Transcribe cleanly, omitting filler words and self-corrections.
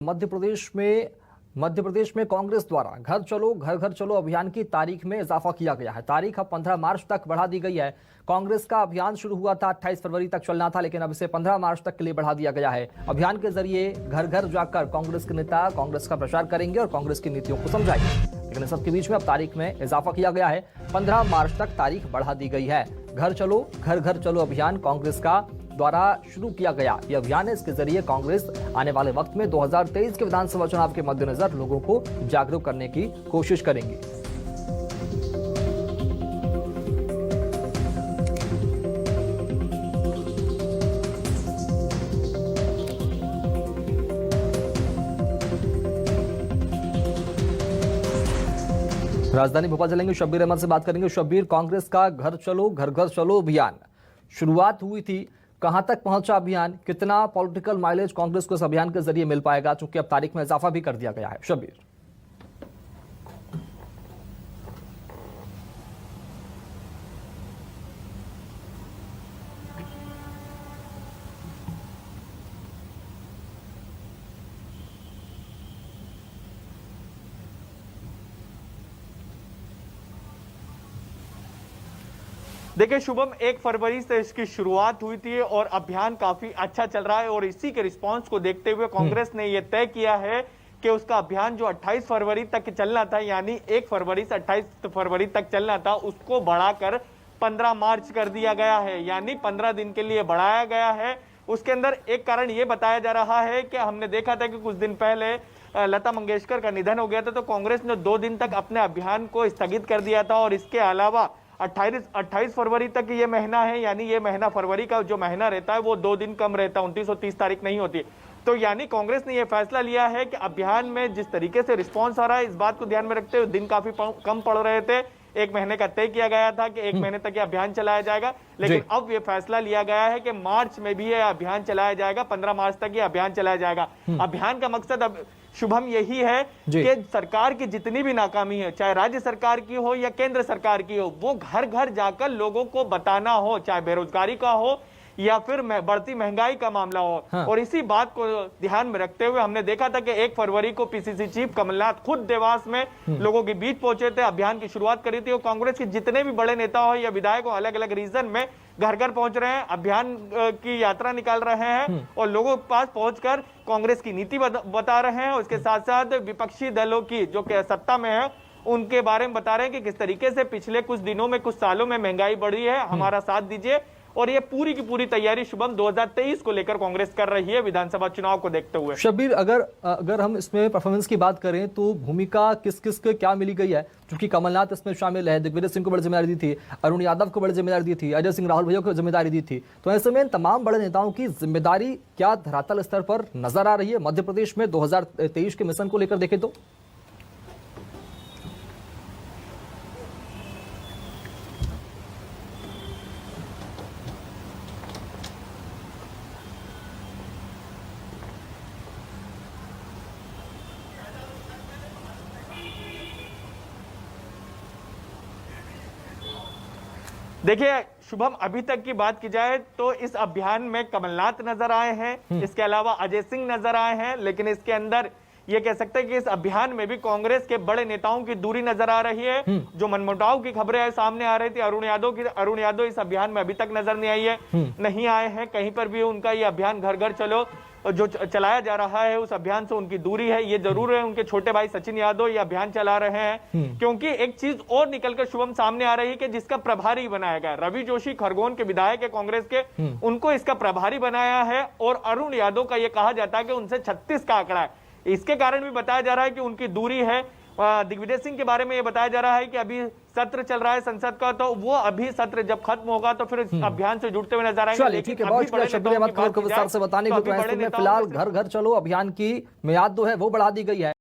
मध्य प्रदेश में कांग्रेस द्वारा घर घर चलो अभियान की तारीख में इजाफा किया गया है। तारीख अब 15 मार्च तक बढ़ा दी गई है। कांग्रेस का अभियान शुरू हुआ था 28 फरवरी तक चलना था, लेकिन अब इसे 15 मार्च तक के लिए बढ़ा दिया गया है। अभियान के जरिए घर घर जाकर कांग्रेस के नेता कांग्रेस का प्रचार करेंगे और कांग्रेस की नीतियों को समझाएंगे। लेकिन सबके बीच में अब तारीख में इजाफा किया गया है। 15 मार्च तक तारीख बढ़ा दी गई है। घर घर चलो अभियान कांग्रेस का द्वारा शुरू किया गया यह अभियान है। इसके जरिए कांग्रेस आने वाले वक्त में 2023 के विधानसभा चुनाव के मद्देनजर लोगों को जागरूक करने की कोशिश करेंगी। राजधानी भोपाल चलेंगे, शब्बीर अहमद से बात करेंगे। शब्बीर, कांग्रेस का घर घर चलो अभियान शुरुआत हुई थी, कहां तक पहुंचा अभियान? कितना पॉलिटिकल माइलेज कांग्रेस को इस अभियान के जरिए मिल पाएगा, चूंकि अब तारीख में इजाफा भी कर दिया गया है? शब्बीर, देखिए शुभम, 1 फरवरी से इसकी शुरुआत हुई थी और अभियान काफी अच्छा चल रहा है और इसी के रिस्पांस को देखते हुए कांग्रेस ने यह तय किया है कि उसका अभियान जो 28 फरवरी तक चलना था, यानी 1 फरवरी से 28 फरवरी तक चलना था, उसको बढ़ाकर 15 मार्च कर दिया गया है, यानी 15 दिन के लिए बढ़ाया गया है। उसके अंदर एक कारण यह बताया जा रहा है कि हमने देखा था कि कुछ दिन पहले लता मंगेशकर का निधन हो गया था, तो कांग्रेस ने 2 दिन तक अपने अभियान को स्थगित कर दिया था और इसके अलावा 28 फरवरी तक ये महीना है, यानी ये महीना फरवरी का जो महीना रहता है वो 2 दिन कम रहता है, 29 और 30 तारीख नहीं होती। तो यानी कांग्रेस ने ये फैसला लिया है कि अभियान में जिस तरीके से रिस्पांस आ रहा है, इस बात को ध्यान में रखते हुए दिन काफी कम पड़ रहे थे। 1 महीने का तय किया गया था कि 1 महीने तक ये अभियान चलाया जाएगा, लेकिन अब ये फैसला लिया गया है कि मार्च में भी ये अभियान चलाया जाएगा, 15 मार्च तक ये अभियान चलाया जाएगा। अभियान का मकसद अब शुभम यही है कि सरकार की जितनी भी नाकामी है, चाहे राज्य सरकार की हो या केंद्र सरकार की हो, वो घर घर जाकर लोगों को बताना हो, चाहे बेरोजगारी का हो या फिर बढ़ती महंगाई का मामला हो। हाँ। और इसी बात को ध्यान में रखते हुए हमने देखा था कि 1 फरवरी को पीसीसी चीफ कमलनाथ खुद देवास में लोगों के बीच पहुंचे थे, अभियान की शुरुआत करी थी और कांग्रेस के जितने भी बड़े नेता हो या विधायक हो, अलग अलग रीजन में घर घर पहुंच रहे हैं, अभियान की यात्रा निकाल रहे हैं और लोगों के पास पहुंचकर कांग्रेस की नीति बता रहे हैं। उसके साथ साथ विपक्षी दलों की जो सत्ता में है उनके बारे में बता रहे हैं कि किस तरीके से पिछले कुछ दिनों में, कुछ सालों में महंगाई बढ़ी है, हमारा साथ दीजिए। और ये पूरी की पूरी तैयारी शुभम 2023 को लेकर कांग्रेस कर रही है विधानसभा चुनाव को देखते हुए। शब्बीर, अगर हम इसमें परफॉर्मेंस की बात करें तो भूमिका किस किस को क्या मिली गई है? क्योंकि कमलनाथ इसमें शामिल है, दिग्विजय सिंह को बड़ी जिम्मेदारी दी थी, अरुण यादव को बड़ी जिम्मेदारी दी थी, अजय सिंह राहुल भैया को जिम्मेदारी दी थी, तो ऐसे में तमाम बड़े नेताओं की जिम्मेदारी क्या धरातल स्तर पर नजर आ रही है मध्य प्रदेश में 2023 के मिशन को लेकर देखें तो? देखिए शुभम, अभी तक की बात की जाए तो इस अभियान में कमलनाथ नजर आए हैं, इसके अलावा अजय सिंह नजर आए हैं, लेकिन इसके अंदर ये कह सकते हैं कि इस अभियान में भी कांग्रेस के बड़े नेताओं की दूरी नजर आ रही है। जो मनमुटाव की खबरें सामने आ रही थी अरुण यादव इस अभियान में अभी तक नजर नहीं आई है, नहीं आए हैं कहीं पर भी। उनका ये अभियान घर घर चलो जो चलाया जा रहा है उस अभियान से उनकी दूरी है। ये जरूर है उनके छोटे भाई सचिन यादव ये अभियान चला रहे हैं, क्योंकि एक चीज और निकलकर शुभम सामने आ रही है कि जिसका प्रभारी बनाया गया, रवि जोशी खरगोन के विधायक है कांग्रेस के, उनको इसका प्रभारी बनाया है। और अरुण यादव का यह कहा जाता है कि उनसे 36 का आंकड़ा है, इसके कारण भी बताया जा रहा है कि उनकी दूरी है। दिग्विजय सिंह के बारे में यह बताया जा रहा है कि अभी सत्र चल रहा है संसद का, तो वो अभी सत्र जब खत्म होगा तो फिर इस अभियान से जुड़ते हुए नजर आएंगे। ठीक है, शब्बीर अहमद खबर को विस्तार से बताने को तो ऐसे में फिलहाल घर घर चलो अभियान की मियाद जो है वो बढ़ा दी गई है।